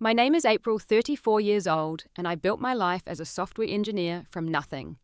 My name is April, 34 years old, and I built my life as a software engineer from nothing.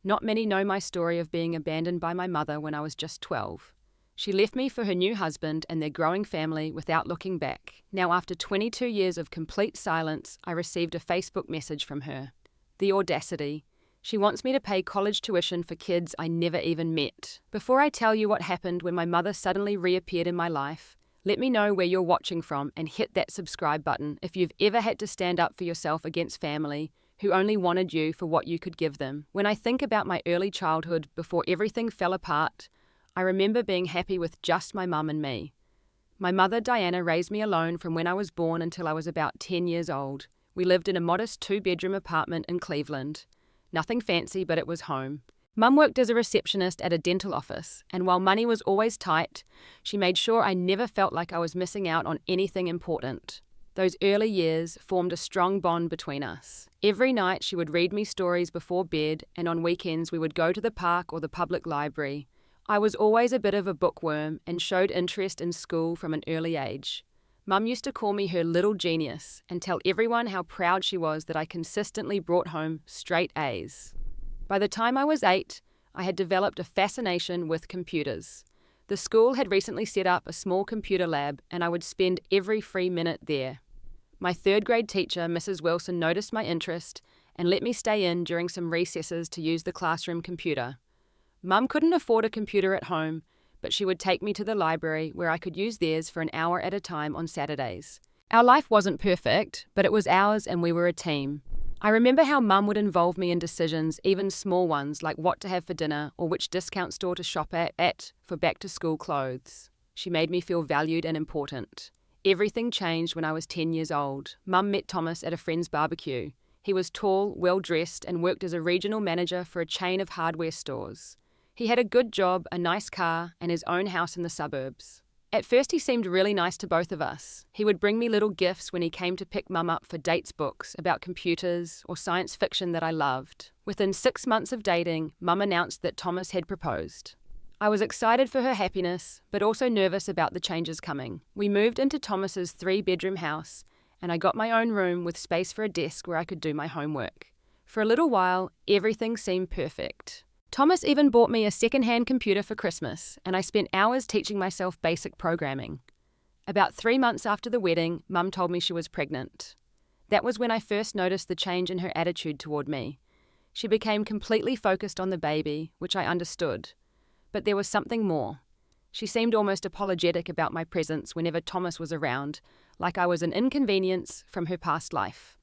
Not many know my story of being abandoned by my mother when I was just 12. She left me for her new husband and their growing family without looking back. Now, after 22 years of complete silence, I received a Facebook message from her. The audacity. She wants me to pay college tuition for kids I never even met. Before I tell you what happened when my mother suddenly reappeared in my life, let me know where you're watching from and hit that subscribe button if you've ever had to stand up for yourself against family who only wanted you for what you could give them. When I think about my early childhood before everything fell apart, I remember being happy with just my mum and me. My mother, Diana, raised me alone from when I was born until I was about 10 years old. We lived in a modest 2-bedroom apartment in Cleveland. Nothing fancy, but it was home. Mum worked as a receptionist at a dental office, and while money was always tight, she made sure I never felt like I was missing out on anything important. Those early years formed a strong bond between us. Every night she would read me stories before bed, and on weekends we would go to the park or the public library. I was always a bit of a bookworm and showed interest in school from an early age. Mum used to call me her little genius and tell everyone how proud she was that I consistently brought home straight A's. By the time I was 8, I had developed a fascination with computers. The school had recently set up a small computer lab, and I would spend every free minute there. My 3rd grade teacher, Mrs. Wilson, noticed my interest and let me stay in during some recesses to use the classroom computer. Mum couldn't afford a computer at home, but she would take me to the library where I could use theirs for an hour at a time on Saturdays. Our life wasn't perfect, but it was ours and we were a team. I remember how Mum would involve me in decisions, even small ones like what to have for dinner or which discount store to shop at for back-to-school clothes. She made me feel valued and important. Everything changed when I was 10 years old. Mum met Thomas at a friend's barbecue. He was tall, well-dressed, and worked as a regional manager for a chain of hardware stores. He had a good job, a nice car, and his own house in the suburbs. At first he seemed really nice to both of us. He would bring me little gifts when he came to pick Mum up for dates books about computers or science fiction that I loved. Within 6 months of dating, Mum announced that Thomas had proposed. I was excited for her happiness, but also nervous about the changes coming. We moved into Thomas's 3-bedroom house, and I got my own room with space for a desk where I could do my homework. For a little while, everything seemed perfect. Thomas even bought me a second-hand computer for Christmas, and I spent hours teaching myself basic programming. About 3 months after the wedding, Mum told me she was pregnant. That was when I first noticed the change in her attitude toward me. She became completely focused on the baby, which I understood. But there was something more. She seemed almost apologetic about my presence whenever Thomas was around, like I was an inconvenience from her past life.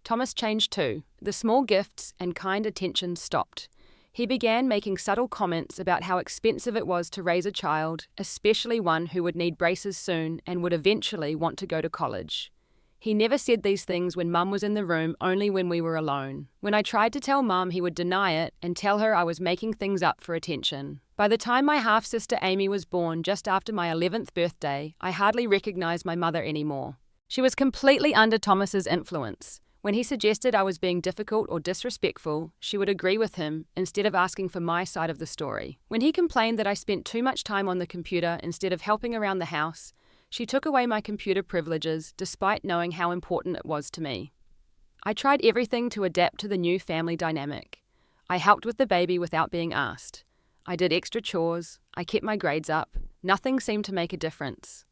Thomas changed too. The small gifts and kind attention stopped. He began making subtle comments about how expensive it was to raise a child, especially one who would need braces soon and would eventually want to go to college. He never said these things when Mum was in the room, only when we were alone. When I tried to tell Mum, he would deny it and tell her I was making things up for attention. By the time my half-sister Amy was born just after my 11th birthday, I hardly recognized my mother anymore. She was completely under Thomas's influence. When he suggested I was being difficult or disrespectful, she would agree with him instead of asking for my side of the story. When he complained that I spent too much time on the computer instead of helping around the house, she took away my computer privileges despite knowing how important it was to me. I tried everything to adapt to the new family dynamic. I helped with the baby without being asked. I did extra chores. I kept my grades up. Nothing seemed to make a difference.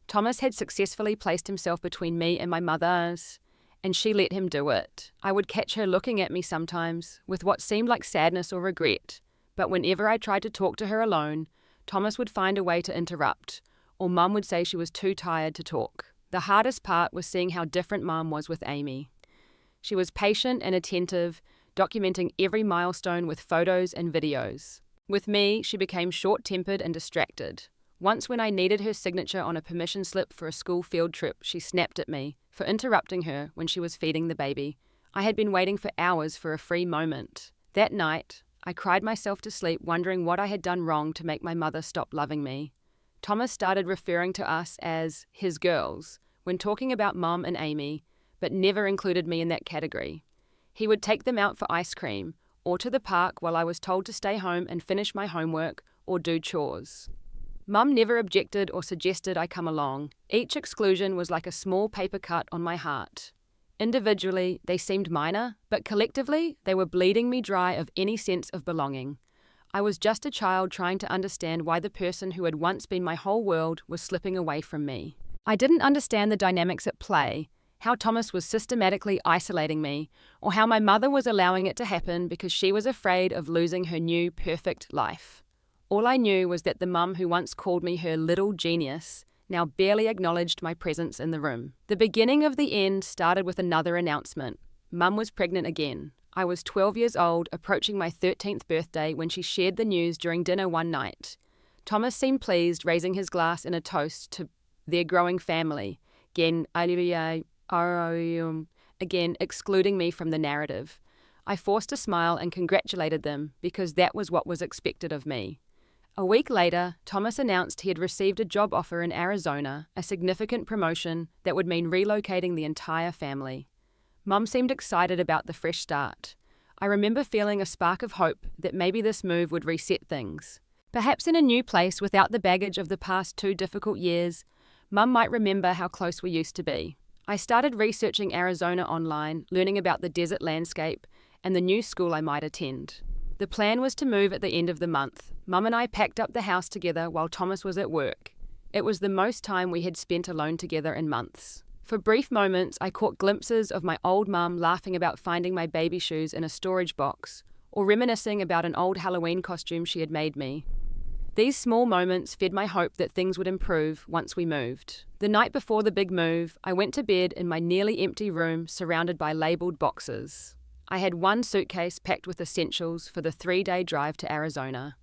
Thomas had successfully placed himself between me and my mother's, and she let him do it. I would catch her looking at me sometimes with what seemed like sadness or regret, but whenever I tried to talk to her alone, Thomas would find a way to interrupt, or Mum would say she was too tired to talk. The hardest part was seeing how different Mum was with Amy. She was patient and attentive, documenting every milestone with photos and videos. With me, she became short-tempered and distracted. Once when I needed her signature on a permission slip for a school field trip, she snapped at me for interrupting her when she was feeding the baby. I had been waiting for hours for a free moment. That night, I cried myself to sleep wondering what I had done wrong to make my mother stop loving me. Thomas started referring to us as his girls when talking about Mum and Amy, but never included me in that category. He would take them out for ice cream or to the park while I was told to stay home and finish my homework or do chores. Mum never objected or suggested I come along. Each exclusion was like a small paper cut on my heart. Individually, they seemed minor, but collectively, they were bleeding me dry of any sense of belonging. I was just a child trying to understand why the person who had once been my whole world was slipping away from me. I didn't understand the dynamics at play, how Thomas was systematically isolating me, or how my mother was allowing it to happen because she was afraid of losing her new perfect life. All I knew was that the mum who once called me her little genius now barely acknowledged my presence in the room. The beginning of the end started with another announcement. Mum was pregnant again. I was 12 years old, approaching my 13th birthday when she shared the news during dinner one night. Thomas seemed pleased, raising his glass in a toast to their growing family. Again, excluding me from the narrative. I forced a smile and congratulated them because that was what was expected of me. A week later, Thomas announced he had received a job offer in Arizona, a significant promotion that would mean relocating the entire family. Mum seemed excited about the fresh start. I remember feeling a spark of hope that maybe this move would reset things. Perhaps in a new place without the baggage of the past 2 difficult years, Mum might remember how close we used to be. I started researching Arizona online, learning about the desert landscape and the new school I might attend. The plan was to move at the end of the month. Mum and I packed up the house together while Thomas was at work. It was the most time we had spent alone together in months. For brief moments, I caught glimpses of my old mum laughing about finding my baby shoes in a storage box, or reminiscing about an old Halloween costume she had made me. These small moments fed my hope that things would improve once we moved. The night before the big move, I went to bed in my nearly empty room surrounded by labelled boxes. I had one suitcase packed with essentials for the 3-day drive to Arizona.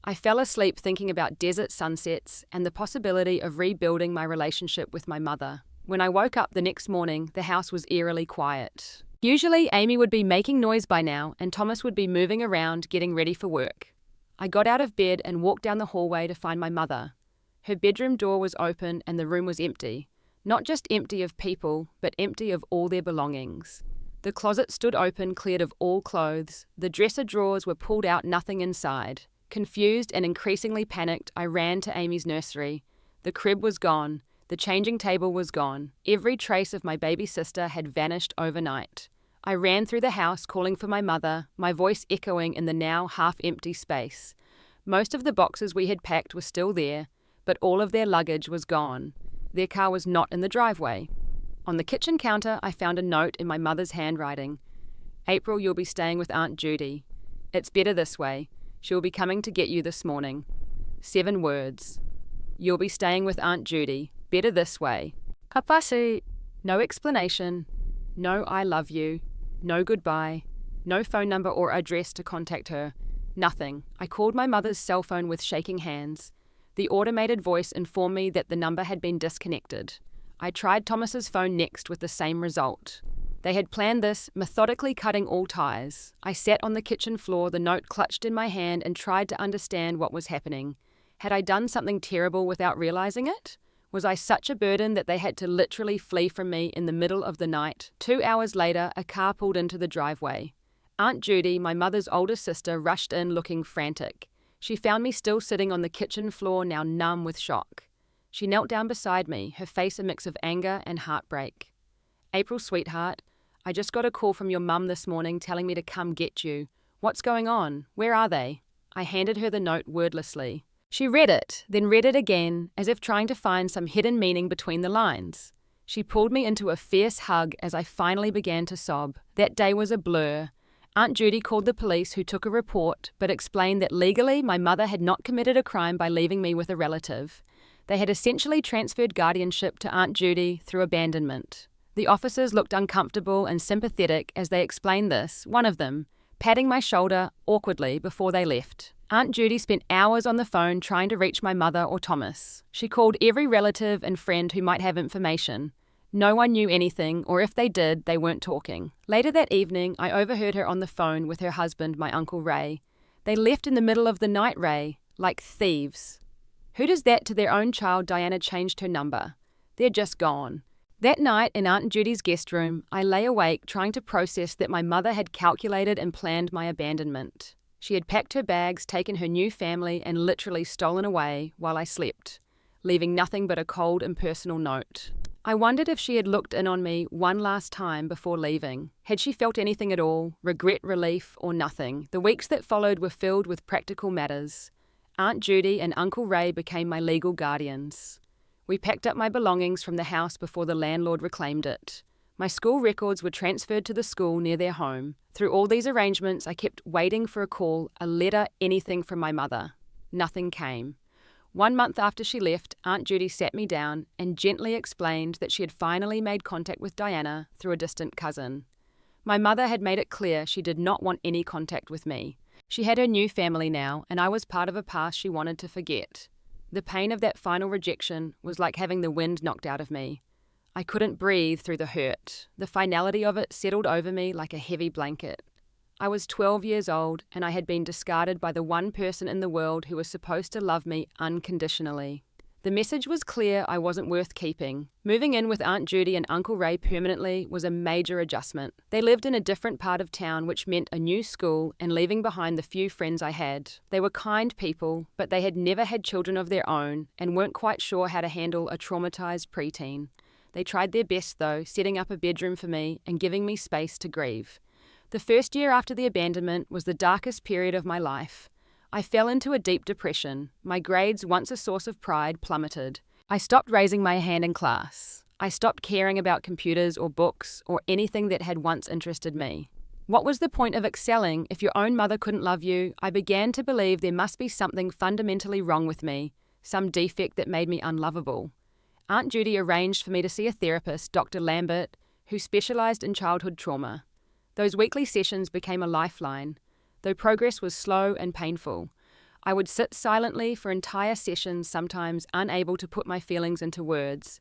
I fell asleep thinking about desert sunsets and the possibility of rebuilding my relationship with my mother. When I woke up the next morning, the house was eerily quiet. Usually, Amy would be making noise by now and Thomas would be moving around getting ready for work. I got out of bed and walked down the hallway to find my mother. Her bedroom door was open and the room was empty. Not just empty of people, but empty of all their belongings. The closet stood open, cleared of all clothes. The dresser drawers were pulled out, nothing inside. Confused and increasingly panicked, I ran to Amy's nursery. The crib was gone. The changing table was gone. Every trace of my baby sister had vanished overnight. I ran through the house calling for my mother, my voice echoing in the now half-empty space. Most of the boxes we had packed were still there, but all of their luggage was gone. Their car was not in the driveway. On the kitchen counter, I found a note in my mother's handwriting. April, you'll be staying with Aunt Judy. It's better this way. She'll be coming to get you this morning. 7 words. You'll be staying with Aunt Judy. Better this way. Kapasi. No explanation. No I love you. No goodbye. No phone number or address to contact her. Nothing. I called my mother's cell phone with shaking hands. The automated voice informed me that the number had been disconnected. I tried Thomas's phone next with the same result. They had planned this, methodically cutting all ties. I sat on the kitchen floor, the note clutched in my hand, and tried to understand what was happening. Had I done something terrible without realizing it? Was I such a burden that they had to literally flee from me in the middle of the night? 2 hours later, a car pulled into the driveway. Aunt Judy, my mother's older sister, rushed in looking frantic. She found me still sitting on the kitchen floor, now numb with shock. She knelt down beside me, her face a mix of anger and heartbreak. April, sweetheart, I just got a call from your mum this morning telling me to come get you. What's going on? Where are they? I handed her the note wordlessly. She read it, then read it again, as if trying to find some hidden meaning between the lines. She pulled me into a fierce hug as I finally began to sob. That day was a blur. Aunt Judy called the police, who took a report, but explained that legally my mother had not committed a crime by leaving me with a relative. They had essentially transferred guardianship to Aunt Judy through abandonment. The officers looked uncomfortable and sympathetic as they explained this, one of them, patting my shoulder awkwardly before they left. Aunt Judy spent hours on the phone trying to reach my mother or Thomas. She called every relative and friend who might have information. No one knew anything, or if they did, they weren't talking. Later that evening, I overheard her on the phone with her husband, my Uncle Ray. They left in the middle of the night, Ray, like thieves. Who does that to their own child? Diana changed her number. They're just gone. That night in Aunt Judy's guest room, I lay awake trying to process that my mother had calculated and planned my abandonment. She had packed her bags, taken her new family, and literally stolen away while I slept, leaving nothing but a cold, impersonal note. I wondered if she had looked in on me one last time before leaving. Had she felt anything at all, regret, relief, or nothing? The weeks that followed were filled with practical matters. Aunt Judy and Uncle Ray became my legal guardians. We packed up my belongings from the house before the landlord reclaimed it. My school records were transferred to the school near their home. Through all these arrangements, I kept waiting for a call, a letter, anything from my mother. Nothing came. 1 month after she left, Aunt Judy sat me down and gently explained that she had finally made contact with Diana through a distant cousin. My mother had made it clear she did not want any contact with me. She had her new family now, and I was part of a past she wanted to forget. The pain of that final rejection was like having the wind knocked out of me. I couldn't breathe through the hurt. The finality of it settled over me like a heavy blanket. I was 12 years old, and I had been discarded by the one person in the world who was supposed to love me unconditionally. The message was clear I wasn't worth keeping. Moving in with Aunt Judy and Uncle Ray permanently was a major adjustment. They lived in a different part of town, which meant a new school and leaving behind the few friends I had. They were kind people, but they had never had children of their own and weren't quite sure how to handle a traumatized preteen. They tried their best, though, setting up a bedroom for me and giving me space to grieve. The first year after the abandonment was the darkest period of my life. I fell into a deep depression. My grades, once a source of pride, plummeted. I stopped raising my hand in class. I stopped caring about computers or books or anything that had once interested me. What was the point of excelling if your own mother couldn't love you? I began to believe there must be something fundamentally wrong with me, some defect that made me unlovable. Aunt Judy arranged for me to see a therapist, Dr. Lambert, who specialized in childhood trauma. Those weekly sessions became a lifeline. Though progress was slow and painful, I would sit silently for entire sessions, sometimes unable to put my feelings into words.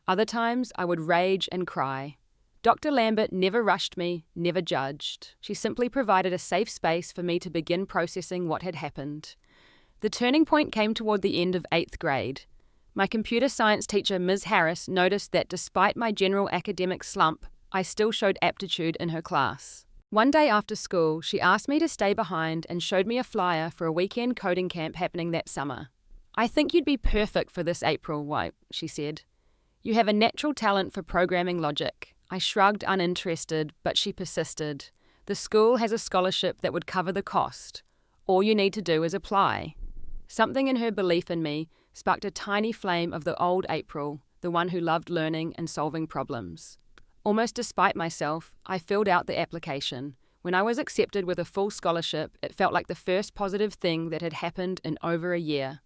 Other times, I would rage and cry. Dr. Lambert never rushed me, never judged. She simply provided a safe space for me to begin processing what had happened. The turning point came toward the end of 8th grade. My computer science teacher, Ms. Harris, noticed that despite my general academic slump, I still showed aptitude in her class. One day after school, she asked me to stay behind and showed me a flyer for a weekend coding camp happening that summer. "I think you'd be perfect for this, April White," she said. "You have a natural talent for programming logic." I shrugged, uninterested, but she persisted. "The school has a scholarship that would cover the cost. All you need to do is apply." Something in her belief in me sparked a tiny flame of the old April, the one who loved learning and solving problems. Almost despite myself, I filled out the application. When I was accepted with a full scholarship, it felt like the first positive thing that had happened in over a year.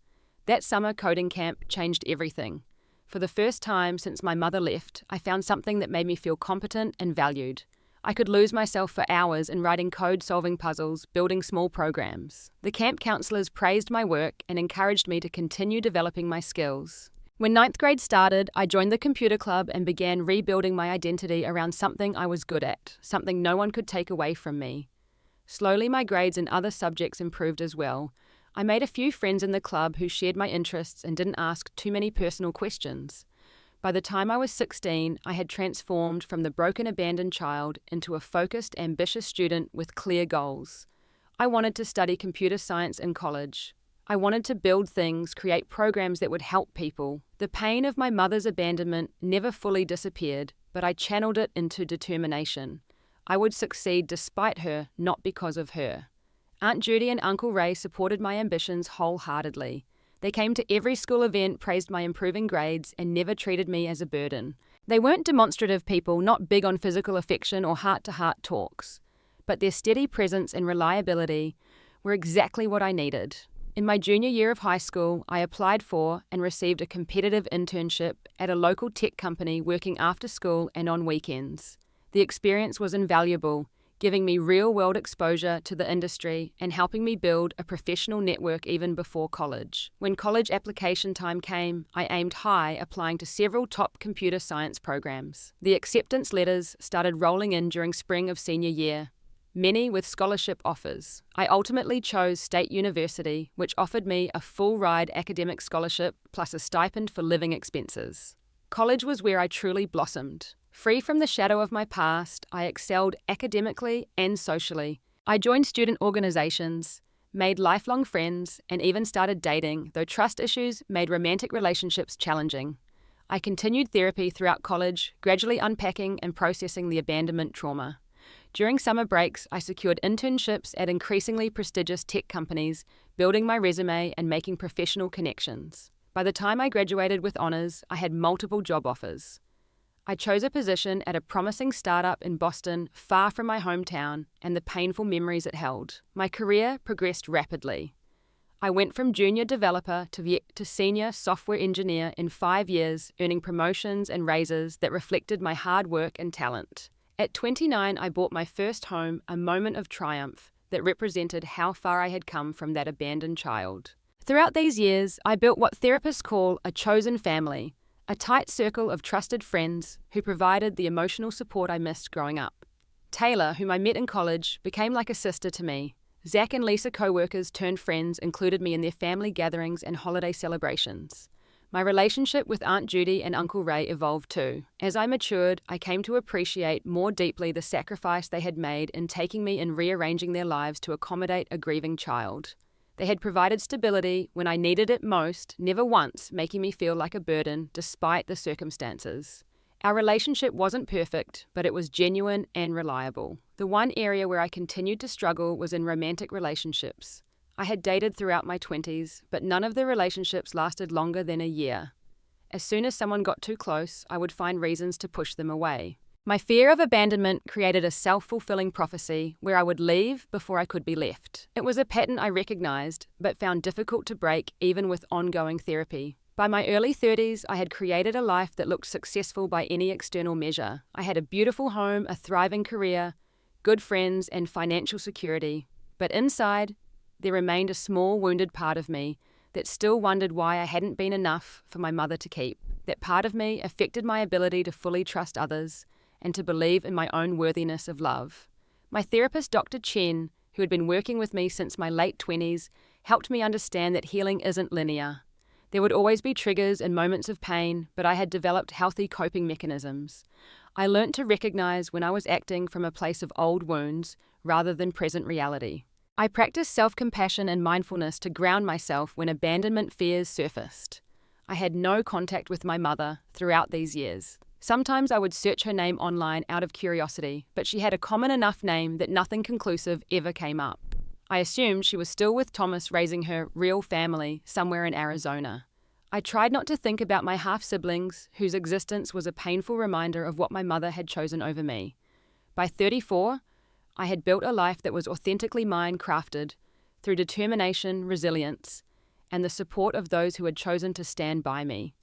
That summer coding camp changed everything. For the first time since my mother left, I found something that made me feel competent and valued. I could lose myself for hours in writing code-solving puzzles, building small programs. The camp counselors praised my work and encouraged me to continue developing my skills. When 9th grade started, I joined the computer club and began rebuilding my identity around something I was good at, something no one could take away from me. Slowly, my grades in other subjects improved as well. I made a few friends in the club who shared my interests and didn't ask too many personal questions. By the time I was 16, I had transformed from the broken, abandoned child into a focused, ambitious student with clear goals. I wanted to study computer science in college. I wanted to build things, create programs that would help people. The pain of my mother's abandonment never fully disappeared, but I channeled it into determination. I would succeed despite her, not because of her. Aunt Judy and Uncle Ray supported my ambitions wholeheartedly. They came to every school event, praised my improving grades, and never treated me as a burden. They weren't demonstrative people, not big on physical affection or heart-to-heart talks, but their steady presence and reliability were exactly what I needed. In my junior year of high school, I applied for and received a competitive internship at a local tech company working after school and on weekends. The experience was invaluable, giving me real-world exposure to the industry and helping me build a professional network even before college. When college application time came, I aimed high, applying to several top computer science programs. The acceptance letters started rolling in during spring of senior year, many with scholarship offers. I ultimately chose State University, which offered me a full-ride academic scholarship plus a stipend for living expenses. College was where I truly blossomed. Free from the shadow of my past, I excelled academically and socially. I joined student organizations, made lifelong friends, and even started dating, though trust issues made romantic relationships challenging. I continued therapy throughout college, gradually unpacking and processing the abandonment trauma. During summer breaks, I secured internships at increasingly prestigious tech companies, building my resume and making professional connections. By the time I graduated with honors, I had multiple job offers. I chose a position at a promising startup in Boston, far from my hometown and the painful memories it held. My career progressed rapidly. I went from junior developer to senior software engineer in 5 years, earning promotions and raises that reflected my hard work and talent. At 29, I bought my first home, a moment of triumph that represented how far I had come from that abandoned child. Throughout these years, I built what therapists call a chosen family, a tight circle of trusted friends who provided the emotional support I missed growing up. Taylor, whom I met in college, became like a sister to me. Zach and Lisa, co-workers turned friends, included me in their family gatherings and holiday celebrations. My relationship with Aunt Judy and Uncle Ray evolved too. As I matured, I came to appreciate more deeply the sacrifice they had made in taking me and rearranging their lives to accommodate a grieving child. They had provided stability when I needed it most, never once making me feel like a burden despite the circumstances. Our relationship wasn't perfect, but it was genuine and reliable. The one area where I continued to struggle was in romantic relationships. I had dated throughout my 20s, but none of the relationships lasted longer than a year. As soon as someone got too close, I would find reasons to push them away. My fear of abandonment created a self-fulfilling prophecy where I would leave before I could be left. It was a pattern I recognized, but found difficult to break even with ongoing therapy. By my early 30s, I had created a life that looked successful by any external measure. I had a beautiful home, a thriving career, good friends, and financial security. But inside, there remained a small, wounded part of me that still wondered why I hadn't been enough for my mother to keep. That part of me affected my ability to fully trust others and to believe in my own worthiness of love. My therapist, Dr. Chen, who had been working with me since my late 20s, helped me understand that healing isn't linear. There would always be triggers and moments of pain, but I had developed healthy coping mechanisms. I learned to recognize when I was acting from a place of old wounds rather than present reality. I practiced self-compassion and mindfulness to ground myself when abandonment fears surfaced. I had no contact with my mother throughout these years. Sometimes I would search her name online out of curiosity, but she had a common enough name that nothing conclusive ever came up. I assumed she was still with Thomas raising her real family somewhere in Arizona. I tried not to think about my half-siblings, whose existence was a painful reminder of what my mother had chosen over me. By 34, I had built a life that was authentically mine, crafted through determination, resilience, and the support of those who had chosen to stand by me.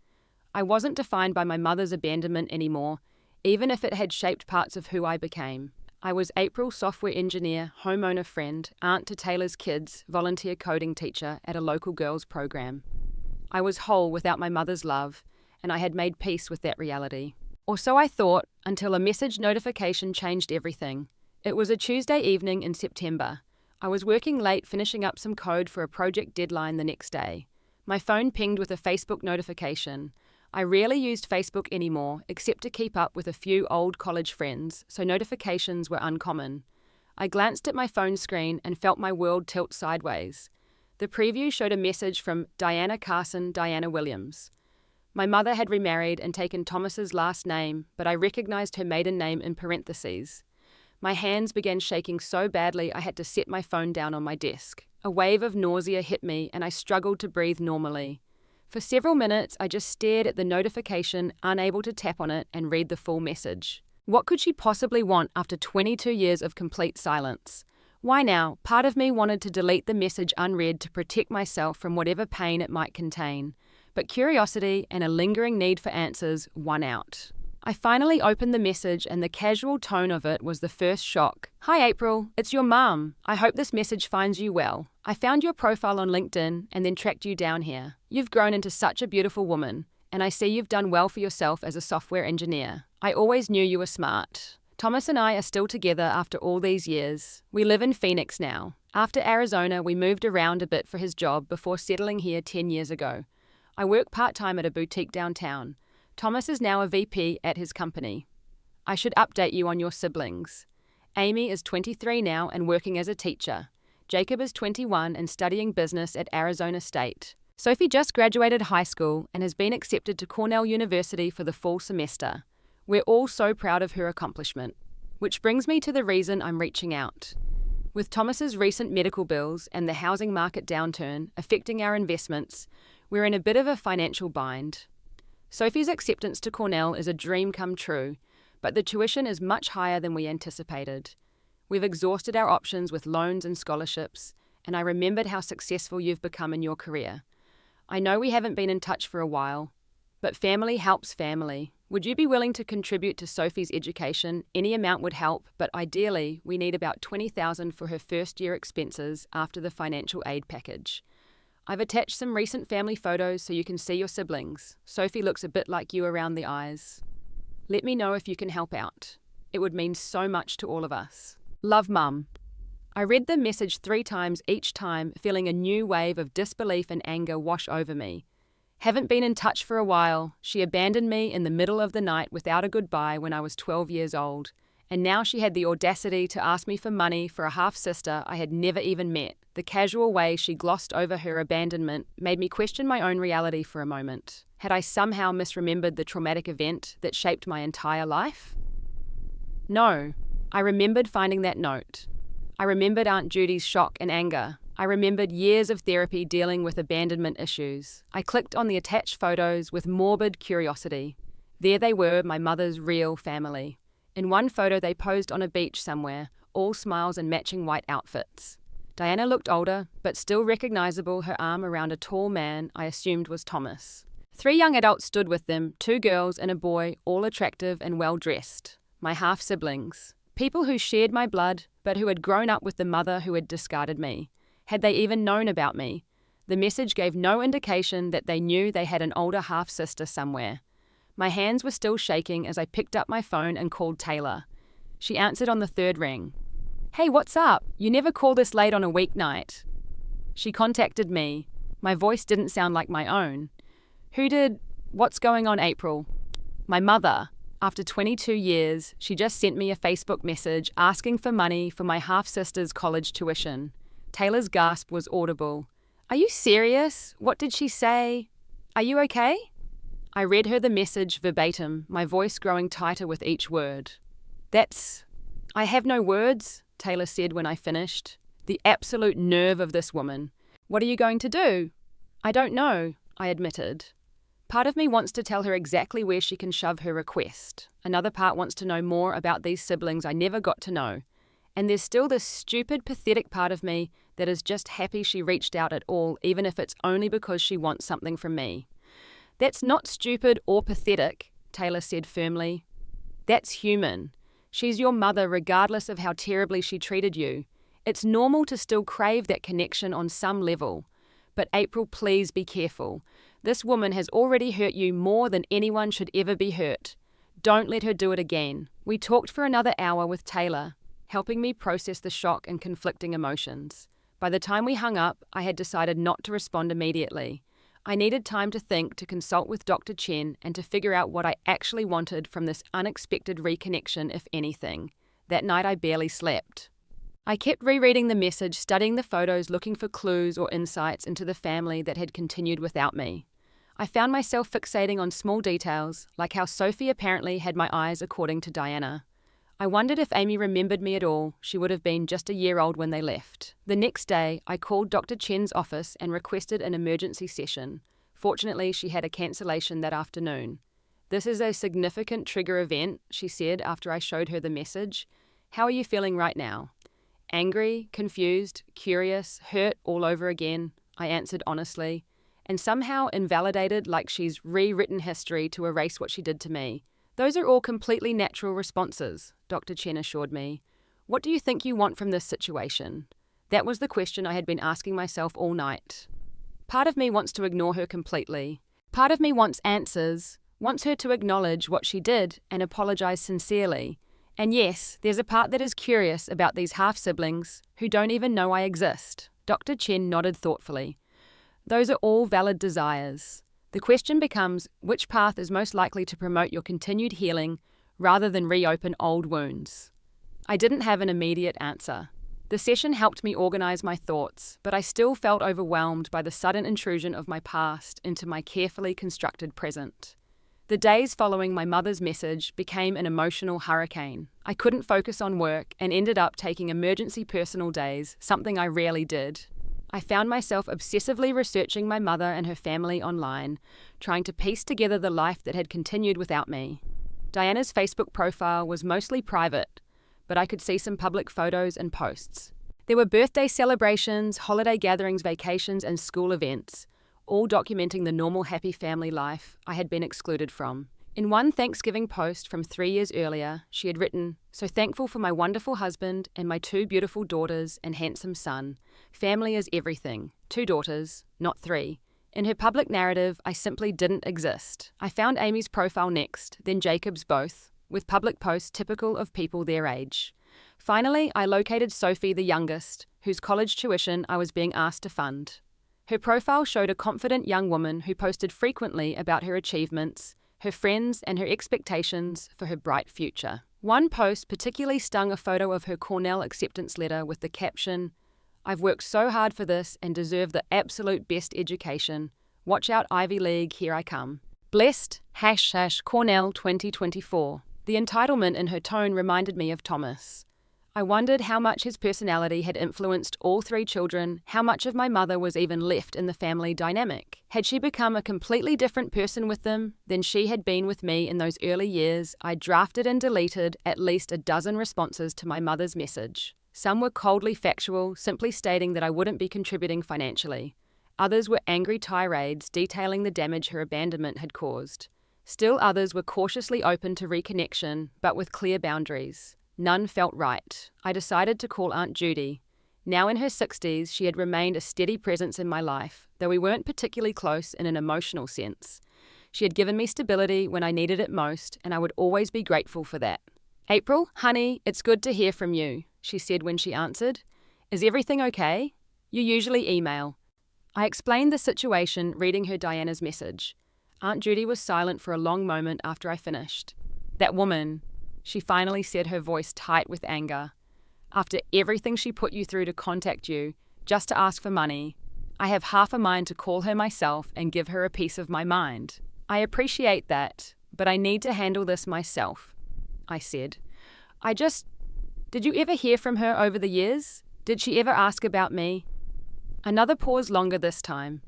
I wasn't defined by my mother's abandonment anymore, even if it had shaped parts of who I became. I was April, software engineer, homeowner friend, aunt to Taylor's kids, volunteer coding teacher at a local girls' program. I was whole without my mother's love, and I had made peace with that reality. Or so I thought, until a message notification changed everything. It was a Tuesday evening in September. I was working late finishing up some code for a project deadline the next day. My phone pinged with a Facebook notification. I rarely used Facebook anymore, except to keep up with a few old college friends, so notifications were uncommon. I glanced at my phone screen and felt my world tilt sideways. The preview showed a message from Diana Williams. My mother had remarried and taken Thomas's last name, but I recognized her maiden name in parentheses. My hands began shaking so badly I had to set my phone down on my desk. A wave of nausea hit me and I struggled to breathe normally. For several minutes, I just stared at the notification, unable to tap on it and read the full message. What could she possibly want after 22 years of complete silence? Why now? Part of me wanted to delete the message unread to protect myself from whatever pain it might contain. But curiosity and a lingering need for answers won out. I finally opened the message and the casual tone of it was the first shock. Hi April, it's your mum. I hope this message finds you well. I found your profile on LinkedIn and then tracked you down here. You've grown into such a beautiful woman, and I see you've done well for yourself as a software engineer. I always knew you were smart. Thomas and I are still together after all these years. We live in Phoenix now. After Arizona, we moved around a bit for his job before settling here 10 years ago. I work part-time at a boutique downtown. Thomas is now a VP at his company. I should update you on your siblings. Amy is 23 now and working as a teacher. Jacob is 21 and studying business at Arizona State. Sophie just graduated high school and has been accepted to Cornell University for the fall semester. We're all so proud of her accomplishment. Which brings me to the reason I'm reaching out. With Thomas's recent medical bills and the housing market downturn affecting our investments, we're in a bit of a financial bind. Sophie's acceptance to Cornell is a dream come true, but the tuition is much higher than we anticipated. We've exhausted our options with loans and scholarships, and I remembered how successful you've become in your career. I know we haven't been in touch for a while, but family helps family. Would you be willing to contribute to Sophie's education? Any amount would help, but ideally, we need about $20,000 for her first year expenses after the financial aid package. I've attached some recent family photos so you can see your siblings. Sophie looks a bit like you around the eyes. Let me know if you can help out. It would mean so much to all of us. Love, Mum. I read the message 3 times each time, feeling a new wave of disbelief and anger wash over me. Haven't been in touch for a while. She abandoned me in the middle of the night without a goodbye when I was 12 years old. And now she had the audacity to ask me for money for a half-sister I had never even met. The casual way she glossed over her abandonment made me question my own reality for a moment. Had I somehow misremembered the traumatic event that shaped my entire life? No. I remembered finding that note. I remembered Aunt Judy's shock and anger. I remembered years of therapy dealing with abandonment issues. I clicked on the attached photos with morbid curiosity. There they were, my mother's real family. In one photo they posed on a beach somewhere, all smiles and matching white outfits. Diana looked older, but still recognizable, her arm around a tall man I assumed was Thomas. 3 young adults stood with them, 2 girls and a boy, all attractive and well-dressed. My half-siblings. People who shared my blood, but who had grown up with the mother who had discarded me. Had they even known about me? The message gave no indication that they knew they had an older half-sister somewhere. My hands were still shaking as I picked up my phone and called Taylor. She answered on the 3rd ring. Hey, what's up? You never call this late on a weeknight. She contacted me. My voice didn't sound like my own. Who did? What's going on, April? My mother. After 22 years, she just sent me a Facebook message asking for money for my half-sister's college tuition. Taylor's gasp was audible. Are you serious? What did she say? Are you okay? I read her the message verbatim, my voice growing tighter with each word. I have no words, Taylor said when I finished. The absolute nerve of this woman. What are you going to do? I don't know, I admitted. Part of me wants to tell her exactly where she can shove her request. Another part wants to know more about these siblings I never got to know. And there's still this stupid, pathetic part of me that is just happy she reached out at all, even if it's only because she wants something from me. That's not stupid or pathetic, Taylor said firmly. That's human. She's your mother regardless of how terribly she treated you. It's normal to still crave that connection on some level. But April, please be careful. This woman has already hurt you more than anyone should ever be hurt. Don't let her do it again. We talked for another hour with Taylor, helping me process the shock and conflicting emotions. By the time we hung up, I had decided not to respond immediately. I needed time to think, to consult with Dr. Chen, and to figure out what I actually wanted from this unexpected reconnection, if anything. That night I barely slept. I kept rereading the message, studying the photos, looking for clues or insights into the family that had continued without me. I found myself fixating on small details, like how Sophie apparently had my eyes according to Diana. I wondered if Amy remembered me at all. She would have been just a year old when they left. The next day, I called Dr. Chen's office and requested an emergency session. Fortunately, she had a cancellation that afternoon. This is a significant trigger event, she said after I showed her the message. How are you feeling right now? Angry, confused, curious, hurt all over again, I answered honestly, and somehow invalidated, like she's rewritten history to erase what she did to me. Those are all completely natural responses, Dr. Chen assured me. What do you think you want from this situation? That was the question I had been asking myself all night. Part of me wants to ignore her completely. Part of me wants answers, wants her to acknowledge what she did and apologize sincerely. And yes, there's a part that is curious about these half-siblings who don't even know I exist. Dr. Chen nodded thoughtfully. Those are all valid desires. The question becomes, which path is most likely to promote your continued healing rather than reopen old wounds? I didn't have an immediate answer. The session helped me organize my thoughts, but I still felt overwhelmed by the sudden intrusion of my past into my carefully constructed present. The days following my mother's message became an emotional hurricane. I couldn't focus on work and ended up taking emergency personal days, something I rarely did. I found myself obsessively researching my mother and her family online, trying to piece together the life that had continued without me. Diana's Facebook profile was mostly private, but I could see some public photos and posts. There were birthday celebrations, holiday gatherings, vacations, and school events, all documenting the normal happy family life I had been excluded from. In one Thanksgiving post from 3 years earlier, she had written, "So thankful for my wonderful husband and my 2 beautiful daughters and handsome son. Family is everything. 2 daughters, not 3. In her public narrative, I simply didn't exist. I found Amy's profile next, then Jacob's both, with public posts typical of people their age. Finally, I located Sophie, the youngest, whose college tuition I was being asked to fund. Her profile showed a confident young woman who posted frequently about her achievements, her friends, and her expectations for her bright future. One post particularly stung, a photo of her Cornell acceptance letter with the caption, "I've worked so hard for this and deserve the absolute best education. Watch out, Ivy League, here I come. Blessed, # Cornell 2024. The entitlement in her tone reminded me of Thomas. I wondered how much his personality had influenced all 3 children, how much of my mother was even left in the family dynamic. Had she become a completely different person with them than she had been with me in those early years? I drafted and deleted at least a dozen responses to my mother's message. Some were coldly factual, simply stating that I wouldn't be contributing financially. Others were angry tirades detailing the damage her abandonment had caused. Still others were cautiously open to reconnection, but with clear boundaries. None felt right. I decided to call Aunt Judy. Now in her 60s, she had remained a steady presence in my life, though we weren't particularly close in an emotional sense. She had given me stability when I needed it most, and I would always be grateful for that. "April, honey, it's good to hear from you," she said when she answered. "Is everything okay? You usually email." I explained the situation, reading her Diana's message. Aunt Judy was silent for a long moment after I finished. "That woman," she finally said, her voice tight with anger. "After everything she put you through to contact you, just to ask for money, I have half a mind to call her myself and give her a piece of my mind." "I appreciate that, but I need to handle this myself," I said. Did you ever hear from her over the years? Did she ever ask about me?" Another pause, longer this time.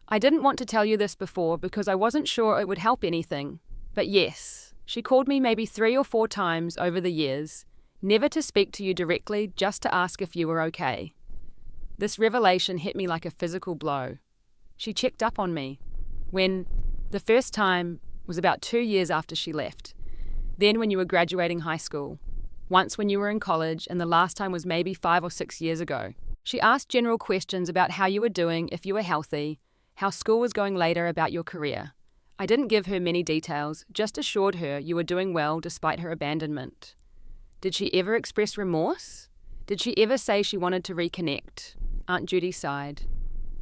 "I didn't want to tell you this before because I wasn't sure it would help anything. But yes, she called me maybe 3 or 4 times over the years, never to speak to you directly, just to ask if you were okay." This revelation hit me like a physical blow. She checked up on me. The first time was about 2 years after she left. Then when you were graduating high school. Once when you were in college, and the last time was maybe 5 or 6 years ago. She asked general questions about how you were doing, if you were healthy, how school was going later, about your career. I didn't give her many details, just assured her you were doing well despite her abandonment. Did she ever express remorse? Did she ever say she wanted to reconnect? Aunt Judy sighed.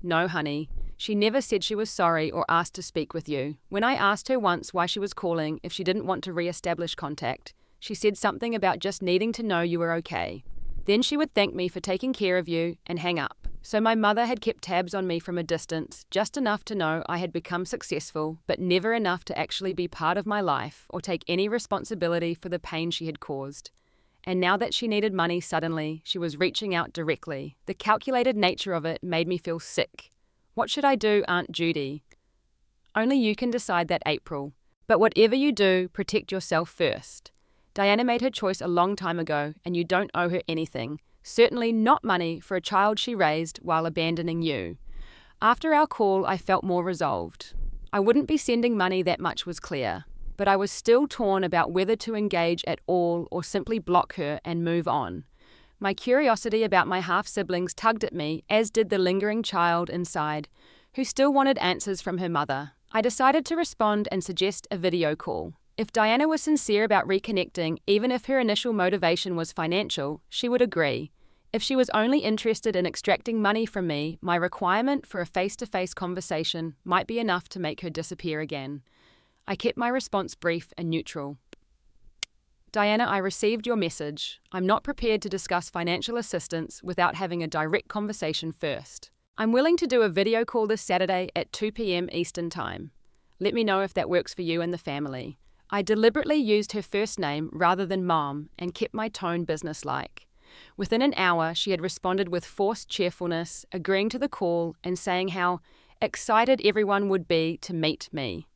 "No, honey. She never said she was sorry or asked to speak with you. When I asked her once why she was calling, if she didn't want to re-establish contact, she said something about just needing to know you were okay. Then she would thank me for taking care of you and hang up. So my mother had kept tabs on me from a distance, just enough to know I had become successful, but never enough to actually be part of my life or take any responsibility for the pain she had caused. And now that she needed money suddenly, she was reaching out directly. The calculated nature of it made me feel sick. What should I do, Aunt Judy?" "Only you can decide that, April. But whatever you do, protect yourself first. Diana made her choice a long time ago, and you don't owe her anything. Certainly not money for a child she raised while abandoning you." After our call, I felt more resolved. I wouldn't be sending money, that much was clear. But I was still torn about whether to engage at all or simply block her and move on. My curiosity about my half-siblings tugged at me, as did the lingering child inside, who still wanted answers from her mother. I decided to respond and suggest a video call. If Diana was sincere about reconnecting, even if her initial motivation was financial, she would agree. If she was only interested in extracting money from me, my requirement for a face-to-face conversation might be enough to make her disappear again. I kept my response brief and neutral. Diana, I received your message. I'm not prepared to discuss financial assistance without having a direct conversation first. I'm willing to do a video call this Saturday at 2 p.m. Eastern Time. Let me know if that works for you and the family. I deliberately used her first name rather than Mom and kept my tone businesslike. Within an hour, she had responded with forced cheerfulness, agreeing to the call and saying how excited everyone would be to meet me.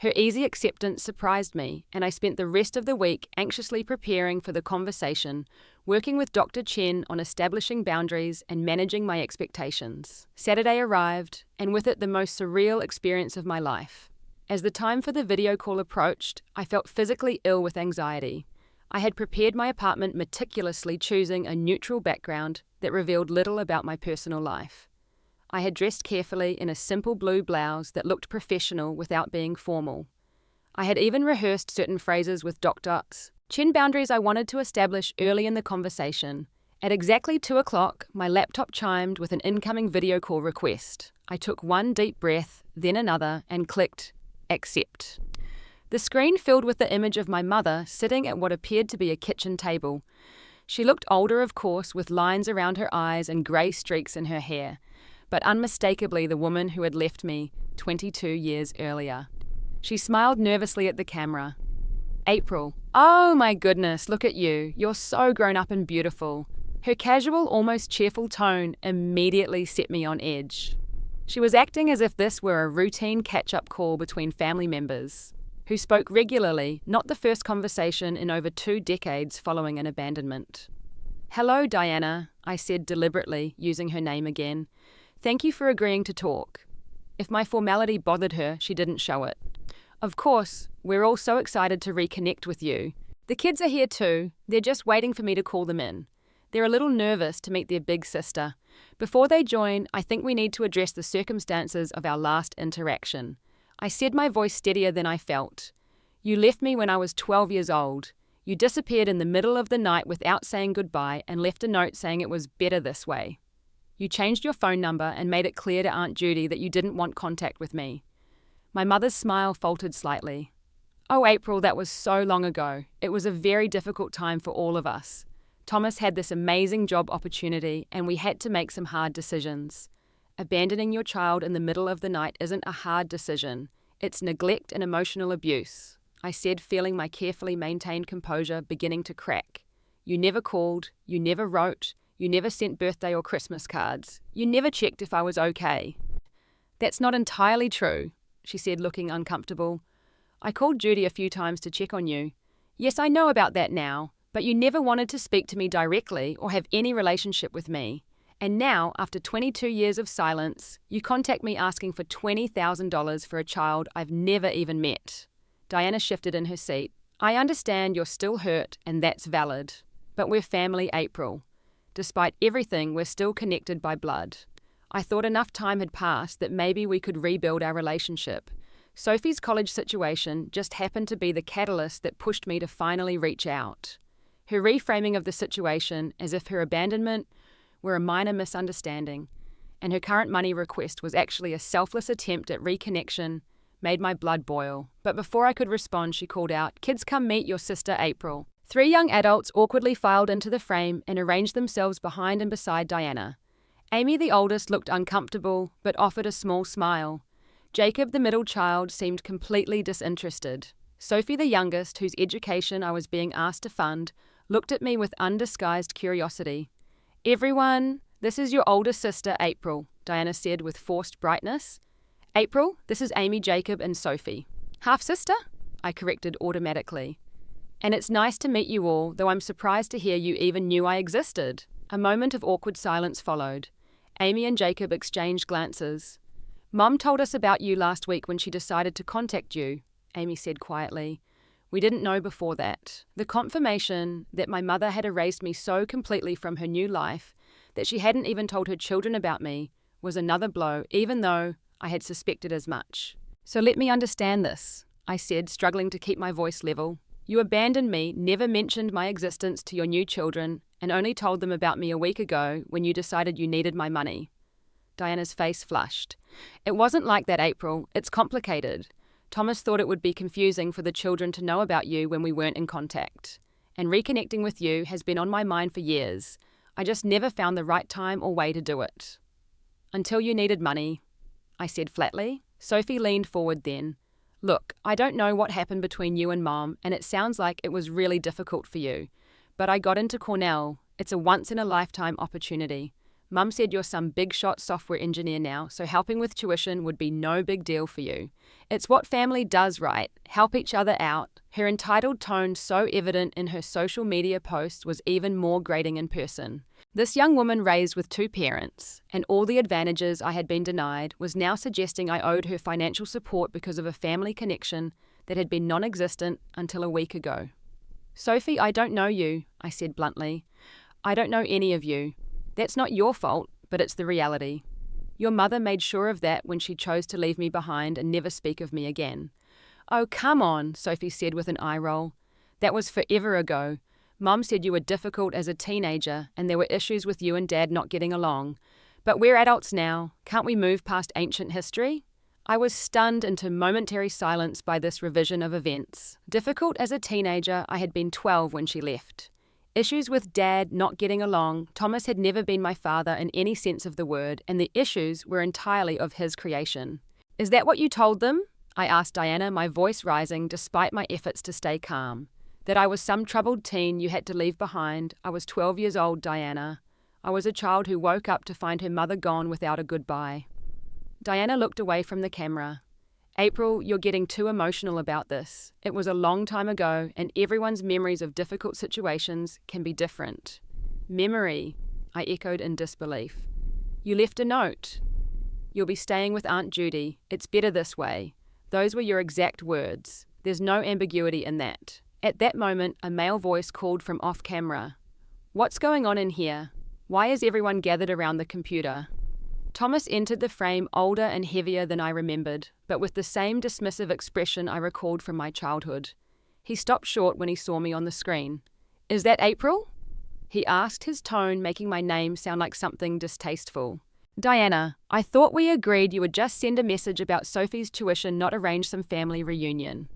Her easy acceptance surprised me, and I spent the rest of the week anxiously preparing for the conversation, working with Dr. Chen on establishing boundaries and managing my expectations. Saturday arrived, and with it the most surreal experience of my life. As the time for the video call approached, I felt physically ill with anxiety. I had prepared my apartment meticulously, choosing a neutral background that revealed little about my personal life. I had dressed carefully in a simple blue blouse that looked professional without being formal. I had even rehearsed certain phrases with Dr. Chen, boundaries I wanted to establish early in the conversation. At exactly 2 o'clock, my laptop chimed with an incoming video call request. I took one deep breath, then another, and clicked accept. The screen filled with the image of my mother sitting at what appeared to be a kitchen table. She looked older, of course, with lines around her eyes and grey streaks in her hair, but unmistakably the woman who had left me 22 years earlier. She smiled nervously at the camera. April, oh my goodness, look at you. You're so grown up and beautiful. Her casual, almost cheerful tone immediately set me on edge. She was acting as if this were a routine catch-up call between family members who spoke regularly, not the first conversation in over 2 decades following an abandonment. Hello, Diana, I said deliberately, using her name again. Thank you for agreeing to talk. If my formality bothered her, she didn't show it. Of course, we're all so excited to reconnect with you. The kids are here too. They're just waiting for me to call them in. They're a little nervous to meet their big sister. Before they join, I think we need to address the circumstances of our last interaction. I said, my voice steadier than I felt. You left me when I was 12 years old. You disappeared in the middle of the night without saying goodbye and left a note saying it was better this way. You changed your phone number and made it clear to Aunt Judy that you didn't want contact with me. My mother's smile faltered slightly. Oh, April, that was so long ago. It was a very difficult time for all of us. Thomas had this amazing job opportunity and we had to make some hard decisions. Abandoning your child in the middle of the night isn't a hard decision. It's neglect and emotional abuse, I said, feeling my carefully maintained composure beginning to crack. You never called, you never wrote, you never sent birthday or Christmas cards. You never checked if I was okay. That's not entirely true, she said, looking uncomfortable. I called Judy a few times to check on you. Yes, I know about that now, but you never wanted to speak to me directly or have any relationship with me. And now, after 22 years of silence, you contact me asking for $20,000 for a child I've never even met. Diana shifted in her seat. I understand you're still hurt, and that's valid. But we're family, April. Despite everything, we're still connected by blood. I thought enough time had passed that maybe we could rebuild our relationship. Sophie's college situation just happened to be the catalyst that pushed me to finally reach out. Her reframing of the situation as if her abandonment were a minor misunderstanding, and her current money request was actually a selfless attempt at reconnection, made my blood boil. But before I could respond, she called out, "Kids, come meet your sister, April." 3 young adults awkwardly filed into the frame and arranged themselves behind and beside Diana. Amy, the oldest, looked uncomfortable, but offered a small smile. Jacob, the middle child, seemed completely disinterested. Sophie, the youngest, whose education I was being asked to fund, looked at me with undisguised curiosity. Everyone, this is your older sister, April, Diana said with forced brightness. April, this is Amy, Jacob, and Sophie. Half-sister? I corrected automatically. And it's nice to meet you all, though I'm surprised to hear you even knew I existed. A moment of awkward silence followed. Amy and Jacob exchanged glances. Mum told us about you last week when she decided to contact you, Amy said quietly. We didn't know before that. The confirmation that my mother had erased me so completely from her new life that she hadn't even told her children about me was another blow, even though I had suspected as much. So let me understand this, I said, struggling to keep my voice level. You abandoned me, never mentioned my existence to your new children, and only told them about me a week ago when you decided you needed my money. Diana's face flushed. It wasn't like that, April. It's complicated. Thomas thought it would be confusing for the children to know about you when we weren't in contact. and reconnecting with you has been on my mind for years. I just never found the right time or way to do it. Until you needed money, I said flatly. Sophie leaned forward then. Look, I don't know what happened between you and Mom, and it sounds like it was really difficult for you. But I got into Cornell. It's a once-in-a-lifetime opportunity. Mum said you're some big-shot software engineer now, so helping with tuition would be no big deal for you. It's what family does, right? Help each other out. Her entitled tone, so evident in her social media posts, was even more grating in person. This young woman raised with 2 parents, and all the advantages I had been denied, was now suggesting I owed her financial support because of a family connection that had been non-existent until a week ago. Sophie, I don't know you, I said bluntly. I don't know any of you. That's not your fault, but it's the reality. Your mother made sure of that when she chose to leave me behind and never speak of me again. Oh, come on, Sophie said with an eye roll. That was forever ago. Mum said you were difficult as a teenager and there were issues with you and Dad not getting along. But we're adults now. Can't we move past ancient history? I was stunned into momentary silence by this revision of events. Difficult as a teenager, I had been 12 when she left. Issues with Dad not getting along. Thomas had never been my father in any sense of the word, and the issues were entirely of his creation. Is that what you told them? I asked Diana, my voice rising despite my efforts to stay calm. That I was some troubled teen you had to leave behind. I was 12 years old, Diana. I was a child who woke up to find her mother gone without a goodbye. Diana looked away from the camera. April, you're getting too emotional about this. It was a long time ago, and everyone's memories of difficult situations can be different. Memory, I echoed in disbelief. You left a note. You'll be staying with Aunt Judy. It's better this way. Those were your exact words. There's no ambiguity in that. At that moment, a male voice called from off camera. What's going on in here? Why is everyone gathered around the computer? Thomas entered the frame older and heavier than I remembered, but with the same dismissive expression I recalled from my childhood. He stopped short when he saw me on the screen. Is that April? He asked, his tone making my name sound like something distasteful. Diana, I thought we agreed you would just send a message about Sophie's tuition, not arrange some family reunion.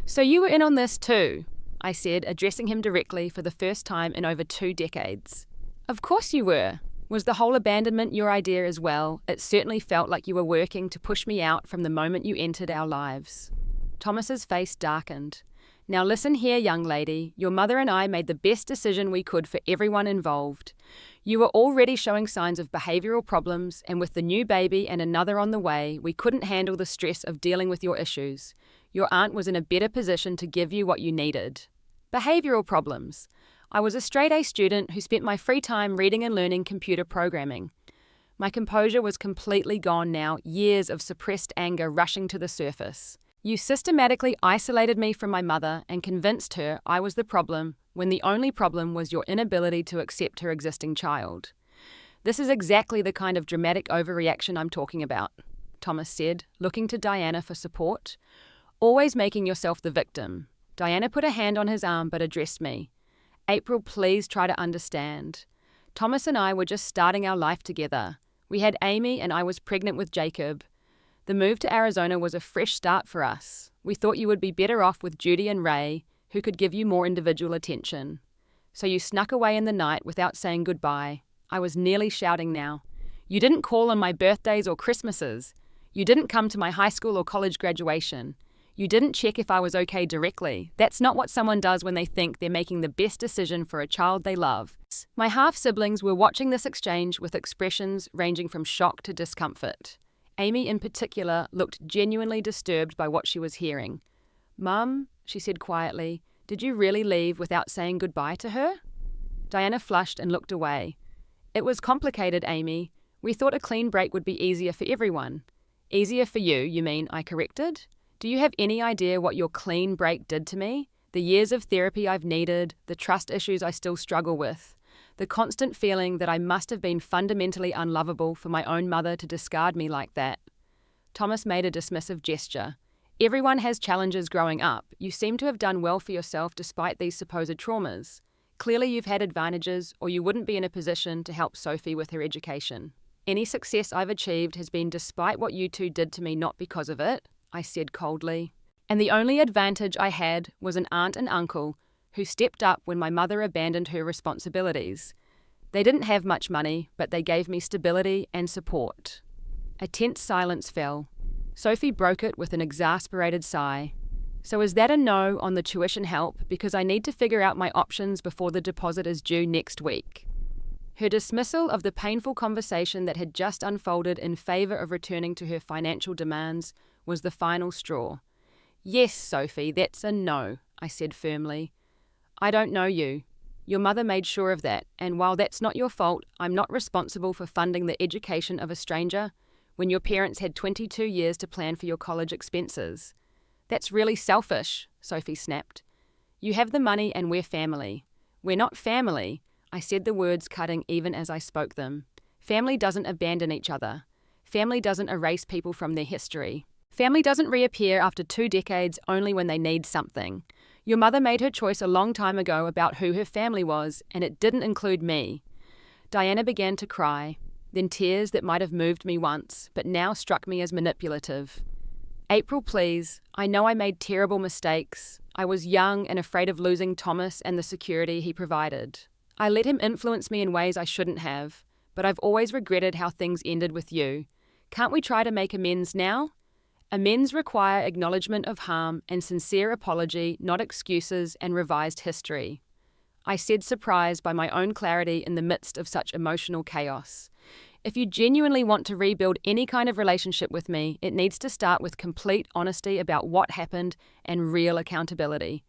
So you were in on this too, I said, addressing him directly for the first time in over 2 decades. Of course you were. Was the whole abandonment your idea as well? It certainly felt like you were working to push me out from the moment you entered our lives. Thomas's face darkened. Now listen here, young lady. Your mother and I made the best decision we could for everyone involved. You were already showing signs of behavioural problems, and with the new baby and another on the way, we couldn't handle the stress of dealing with your issues. Your aunt was in a better position to give you what you needed. Behavioural problems. I was a straight-A student who spent my free time reading and learning computer programming. My composure was completely gone now, years of suppressed anger rushing to the surface. You systematically isolated me from my mother and convinced her I was the problem when the only problem was your inability to accept her existing child. This is exactly the kind of dramatic overreaction I'm talking about, Thomas said, looking to Diana for support. Always making yourself the victim. Diana put a hand on his arm but addressed me. April, please try to understand. Thomas and I were just starting our life together. We had Amy and I was pregnant with Jacob. The move to Arizona was a fresh start for us. We thought you would be better off with Judy and Ray, who could give you more individual attention. So you snuck away in the night without saying goodbye. I was nearly shouting now. You didn't call on my birthdays or Christmases. You didn't come to my high school or college graduation. You didn't check if I was okay directly. That's not what someone does when they think they're making the best decision for a child they love. My half-siblings were watching this exchange with expressions ranging from shock to discomfort. Amy in particular looked genuinely disturbed by what she was hearing. Mum, she said quietly, did you really leave without saying goodbye to her? Diana flushed and looked away. It was complicated, Amy. We thought a clean break would be easier for everyone. Easier for you, you mean, I corrected? Do you have any idea what your clean break did to me? The years of therapy I've needed, the trust issues I still struggle with, the constant feeling that I must have been fundamentally unlovable for my own mother to discard me like that. Thomas made a dismissive gesture. Everyone has challenges growing up. You seem to have done well for yourself despite these supposed traumas. Clearly you've had advantages, or you wouldn't be in a position to help Sophie with her education. Any success I've achieved has been despite what you two did to me, not because of it, I said coldly. And the only advantage I had was an aunt and uncle who stepped up when my mother abandoned her responsibilities. They didn't have much money, but they gave me stability and support. A tense silence fell. Sophie broke it with an exasperated sigh. So is that a no on the tuition help because I need to figure out my options before the deposit is due next week? Her dismissal of the painful conversation that had just unfolded in favour of returning to her financial demands was the final straw. Yes, Sophie, that's a no, I said firmly. I don't know you. Your mother made sure of that, and while that's not your fault, I'm not responsible for funding the education of a stranger when your parents had 22 years to plan for your college expenses. That's really selfish, Sophie snapped. You have the money and we're family. We're not family, I said, the words cutting even as I spoke them. Family doesn't abandon each other. Family doesn't erase people from their history. Family doesn't reappear after 2 decades only when they need something. Your mother made her choice a long time ago about who her family was, and it didn't include me. Diana began to cry, then tears that might have moved me once, but now struck me as manipulative. April, please. I know I made terrible mistakes. I was young and afraid of losing Thomas and the security he provided. I let him influence me in ways I shouldn't have, but I've always regretted how things ended with you. Can't we try to make amends now? Amends require acknowledgement of harm and sincere apology, not excuses and revised history. I said, surprised by my own clarity in the midst of such emotional chaos. If you genuinely want to rebuild any kind of relationship with me, it needs to start with complete honesty about what happened and real accountability.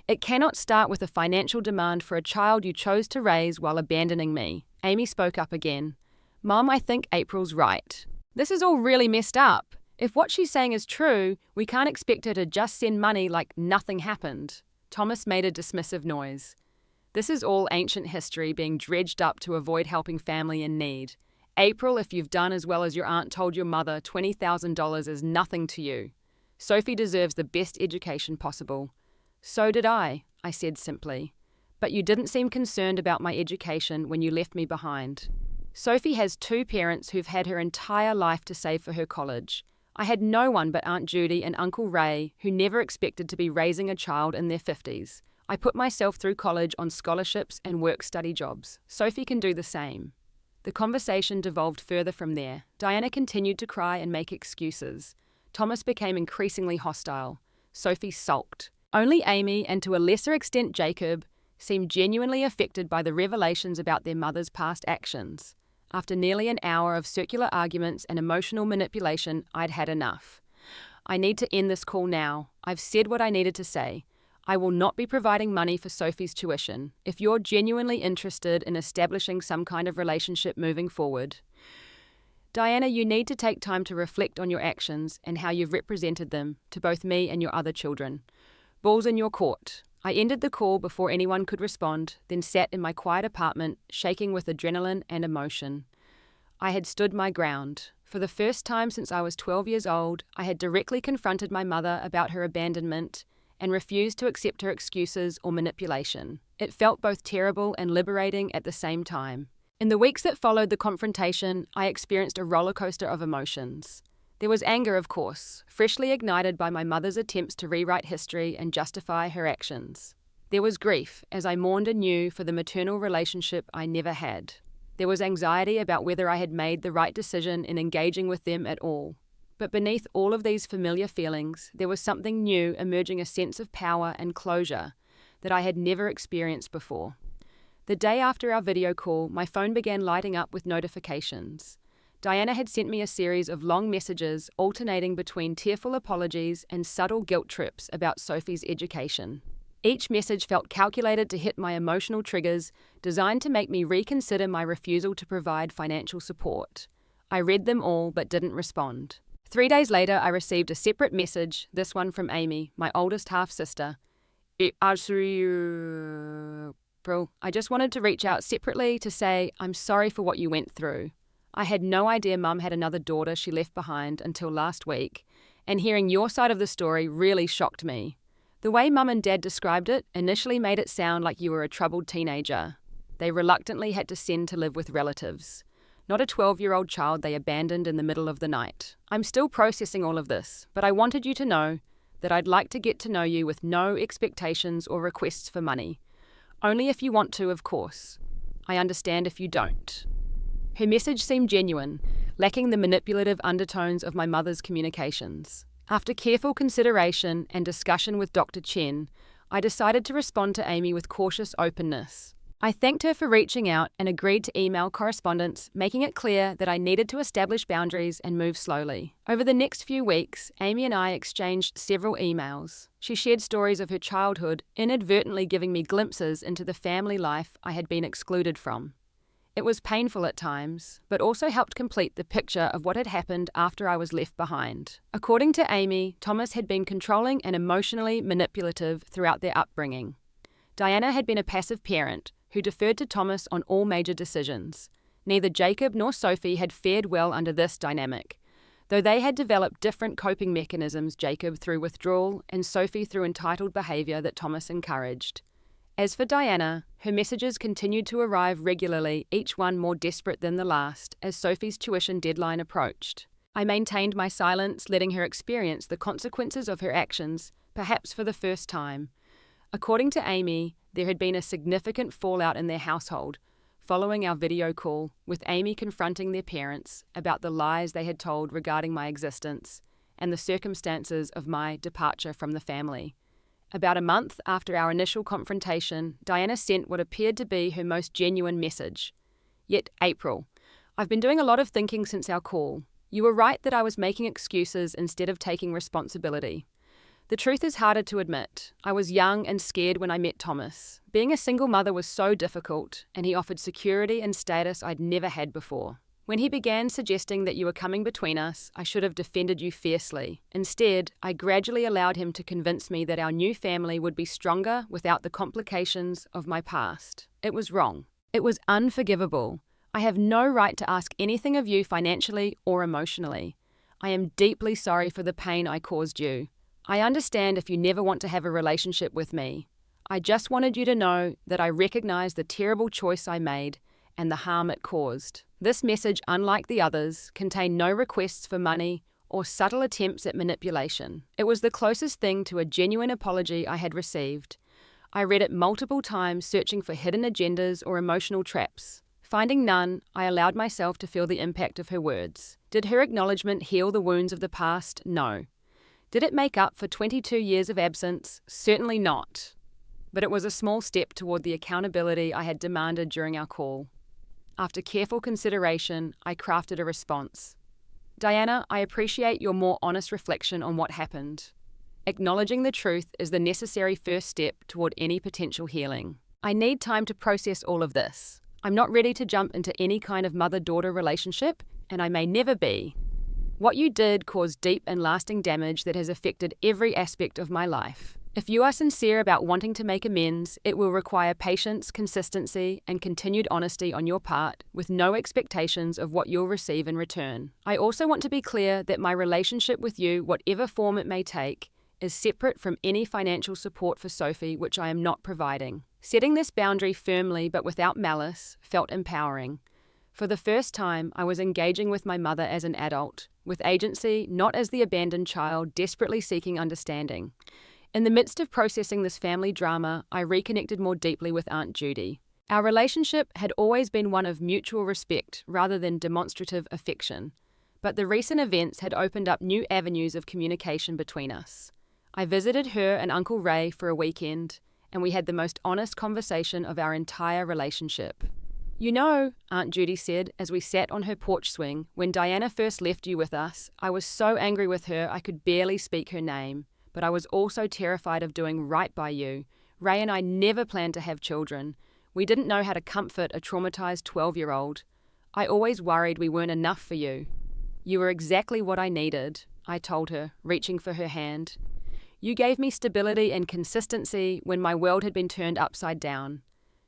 It cannot start with a financial demand for a child you chose to raise while abandoning me. Amy spoke up again. Mom, I think April's right. This is all really messed up. If what she's saying is true, we can't expect her to just send money like nothing happened. Thomas made a dismissive noise. This is all ancient history being dredged up to avoid helping family in need. April, if you've done as well as your aunt told your mother, $20,000 is nothing to you. Sophie deserves the best education possible. So did I said simply. But you didn't seem concerned about my education when you left me behind. Sophie has 2 parents who've had her entire life to save for her college. I had no one but Aunt Judy and Uncle Ray, who never expected to be raising a child in their 50s. I put myself through college on scholarships and work-study jobs. Sophie can do the same. The conversation devolved further from there. Diana continued to cry and make excuses. Thomas became increasingly hostile. Sophie sulked. Only Amy, and to a lesser extent Jacob, seemed genuinely affected by the revelations about their mother's past actions. After nearly an hour of circular arguments and emotional manipulation, I'd had enough. I need to end this call now. I've said what I needed to say. I will not be providing money for Sophie's tuition. If you're genuinely interested in establishing some kind of relationship moving forward. Diana, you need to take time to reflect on your actions and how you've represented them to both me and your other children. Ball's in your court. I ended the call before anyone could respond, then sat in my quiet apartment, shaking with adrenaline and emotion. I had stood my ground. For the first time since I was 12 years old, I had directly confronted my mother about her abandonment and refused to accept her excuses or manipulation. It felt both terrible and liberating at the same time. In the weeks that followed the confrontation, I experienced a roller coaster of emotions. There was anger, of course, freshly ignited by my mother's attempts to rewrite history and justify her actions. There was grief, as I mourned anew for the maternal relationship I never had. There was anxiety about whether I had made the right decision in engaging with them at all. But beneath all of these familiar feelings, there was something new emerging, a sense of power and closure that I had never experienced before. The day after our video call, my phone began lighting up with notifications. Diana had sent me a series of long messages alternating between tearful apologies and subtle guilt trips about Sophie's education. Each message felt calculated to hit my emotional triggers, designed to make me reconsider my refusal to provide financial support. I read them all but didn't respond. 3 days later, I received a separate message, this one from Amy, my oldest half-sister. April, I just wanted to reach out separately to say I'm sorry for what you went through. I had no idea Mum had another daughter she left behind until last week, and hearing your side of the story really shocked me. The way Mum and Dad described it initially made it sound like you were a troubled teenager. They reluctantly had to send to live with relatives, not a 12-year-old child they abandoned in the middle of the night. I'm still processing all of this, but I wanted you to know that I'd like to get to know you with no expectations or requests for money. Only if you want to, of course. I understand if you don't. Her message seemed genuine, lacking the manipulative undertones of my mother's communications. After careful consideration and discussion with Dr. Chen, I decided to respond to Amy with cautious openness. I thanked her for reaching out and agreed to email correspondence, making it clear that I needed to establish boundaries and move slowly. Over the next few weeks, Amy and I exchanged several emails. She shared stories of her childhood, inadvertently giving me glimpses into the family life I had been excluded from. It was painful at times, but also helped complete the picture of what had happened after I was left behind. According to Amy, Thomas had been controlling and emotionally manipulative throughout their upbringing. Diana had been a passive parent who deferred to Thomas on all major decisions. Neither Jacob nor Sophie had fared well under this dynamic, though they had developed different coping mechanisms, Jacob through withdrawal and Sophie through entitled behaviour that Thomas encouraged. As for Diana, her messages continued to arrive regularly, each one more desperate than the last, as Sophie's tuition deadline approached. I maintained my silence, letting her experience the consequences of her actions, perhaps for the first time. According to Amy, there had been a significant fallout in their household, following our video call, with Amy confronting their parents about the lies they had told regarding my existence and the circumstances of my departure from the family. About a month after our initial confrontation, Diana sent what appeared to be her most genuine message. Yet, April, I've been doing a lot of thinking since our call. You were right that I was making excuses instead of taking responsibility. The truth is harder to admit. I was young and scared when I met Thomas. Being a single mother was so difficult, and he offered security and status I'd never had before. When he began suggesting that you were coming between us, I should have defended you fiercely. Instead, I gradually allowed him to convince me that our new family would be stronger without the complications of my past. It was wrong. It was unforgivable. I have no right to ask anything of you financially or emotionally. I am deeply sorry for the pain I caused you. I understand if you never want to have a relationship with me. I just wanted you to know that I recognize the terrible choice I made and the harm it caused. This message, unlike the others, contained no requests for money or subtle attempts at manipulation. It was the closest thing to a genuine apology I had received. I read it multiple times, searching for hidden agendas or emotional traps. Finding none, I allowed myself to feel the impact of her words. Did her acknowledgement heal the wounds of the past? No. Did it make up for 22 years of absence? Certainly not. But it was a small step toward the accountability I had demanded during our call. After careful consideration, I crafted a response. Diana, I appreciate your more honest reflection on what happened. Acknowledging the truth is the necessary first step toward any potential healing. I need time to process all of this. I'm not ready to jump into any kind of mother-daughter relationship, and I may never be. What you did caused deep and lasting damage that has affected every aspect of my life. If you are sincere about wanting to make amends, it will require patience, consistency, and continued honesty on your part, with no expectations of what you'll receive in return. I also want to be clear that my relationship with you, whatever form it may take, is separate from any financial support for Sophie, which I am not providing. Setting this boundary firmly but without malice felt empowering. For the first time, I was engaging with my mother as an adult, with agency, not as the abandoned child desperately seeking understanding. In the midst of processing this family drama, I reconnected more deeply with Aunt Judy. Our relationship had always been one of mutual respect rather than demonstrative affection, but the recent events had opened up new avenues of communication between us. I visited her and Uncle Ray for a weekend, and we had the most honest conversation of our entire relationship. You know, Aunt Judy said as we sat on her porch swing, when Diana first left you with us, I was so angry with her I could barely speak her name. But I was also terrified of doing right by you. Ray and I never planned to have children. We didn't know how to comfort a traumatized 12-year-old. I always worried we weren't enough for you. You were exactly what I needed, I told her, reaching for her hand. You gave me stability and consistency when my world had been turned upside down.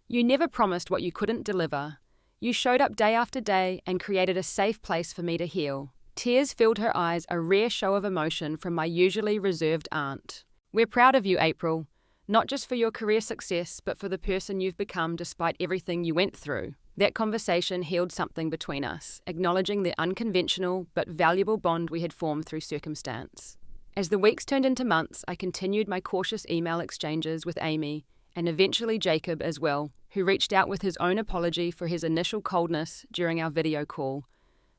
You never promised what you couldn't deliver. You showed up day after day and created a safe place for me to heal. Tears filled her eyes, a rare show of emotion from my usually reserved aunt. We're proud of you, April, not just for your career success, but for the person you've become despite everything you went through. That conversation healed something between us, acknowledging the unconventional but valuable bond we had formed through circumstance. As the weeks turned into months, I continued my cautious email exchanges with Amy, and eventually Jacob as well, who reached out with his own apology for his initial coldness during our video call.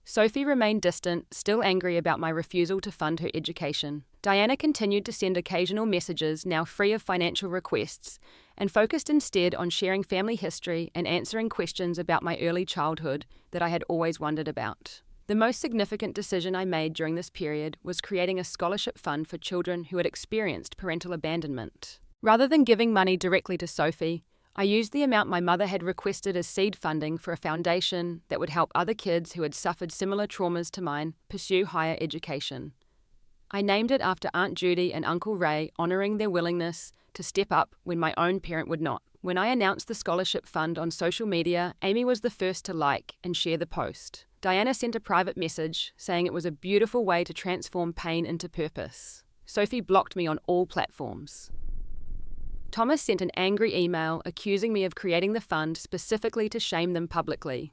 Sophie remained distant, still angry about my refusal to fund her education. Diana continued to send occasional messages, now free of financial requests, and focused instead on sharing family history and answering questions about my early childhood that I had always wondered about. The most significant decision I made during this period was creating a scholarship fund for children who had experienced parental abandonment. Rather than giving money directly to Sophie, I used the amount my mother had requested as seed funding for a foundation that would help other kids who had suffered similar traumas to mine pursue higher education. I named it after Aunt Judy and Uncle Ray, honoring their willingness to step up when my own parent would not. When I announced the scholarship fund on social media, Amy was the first to like and share the post. Diana sent a private message saying it was a beautiful way to transform pain into purpose. Sophie blocked me on all platforms. Thomas sent an angry email accusing me of creating the fund specifically to shame them publicly.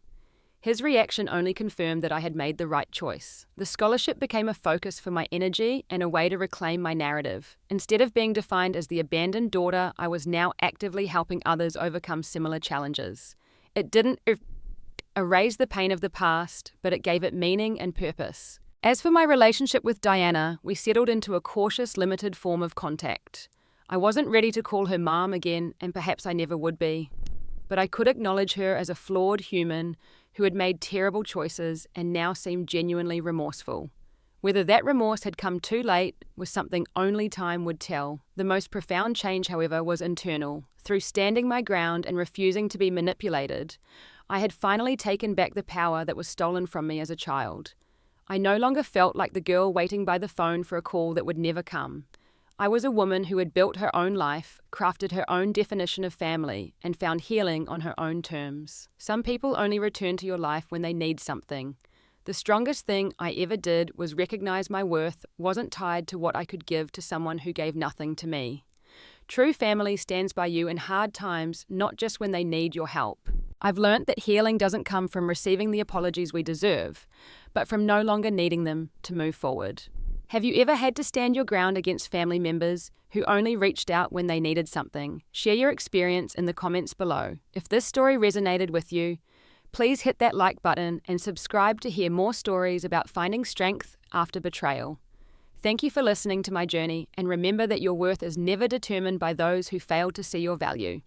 His reaction only confirmed that I had made the right choice. The scholarship became a focus for my energy and a way to reclaim my narrative. Instead of being defined as the abandoned daughter, I was now actively helping others overcome similar challenges. It didn't erase the pain of the past, but it gave it meaning and purpose. As for my relationship with Diana, we settled into a cautious, limited form of contact. I wasn't ready to call her mom again, and perhaps I never would be. But I could acknowledge her as a flawed human who had made terrible choices and now seemed genuinely remorseful. Whether that remorse had come too late was something only time would tell. The most profound change, however, was internal. Through standing my ground and refusing to be manipulated, I had finally taken back the power that was stolen from me as a child. I no longer felt like the girl waiting by the phone for a call that would never come. I was a woman who had built her own life, crafted her own definition of family, and found healing on her own terms. Some people only return to your life when they need something. The strongest thing I ever did was recognize my worth wasn't tied to what I could give to someone who gave nothing to me. True family stands by you in hard times, not just when they need your help. I've learnt that healing doesn't come from receiving the apologies we deserve, but from no longer needing them to move forward. Have you ever had to stand your ground against family members who only reached out when they needed something? Share your experience in the comments below. If this story resonated with you, please hit that like button and subscribe to hear more stories about finding strength after betrayal. Thank you for listening to my journey, and remember that your worth is never determined by those who fail to see your value.